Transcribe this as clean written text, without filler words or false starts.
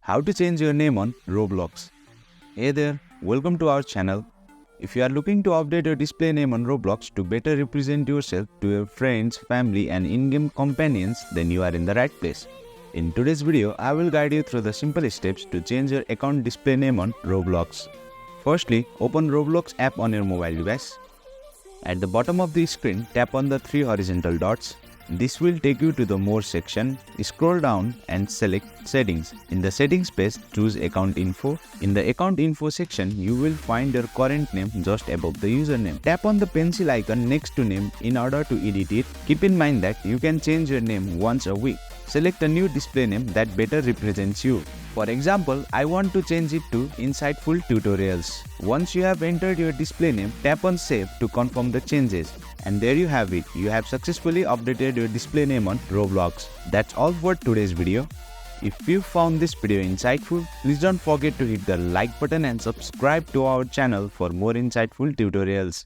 How to change your name on Roblox. Hey there, welcome to our channel. If you are looking to update your display name on Roblox to better represent yourself to your friends, family and in-game companions, then you are in the right place. In today's video, I will guide you through the simple steps to change your account display name on Roblox. Firstly, open Roblox app on your mobile device. At the bottom of the screen, tap on the 3 horizontal dots. This will take you to the More section. Scroll down and select Settings. In the Settings page, choose Account Info. In the Account Info section, you will find your current name just above the username. Tap on the pencil icon next to name in order to edit it. Keep in mind that you can change your name once a week. Select a new display name that better represents you. For example, I want to change it to Insightful Tutorials. Once you have entered your display name, tap on Save to confirm the changes. And there you have it. You have successfully updated your display name on Roblox. That's all for today's video. If you found this video insightful, please don't forget to hit the like button and subscribe to our channel for more insightful tutorials.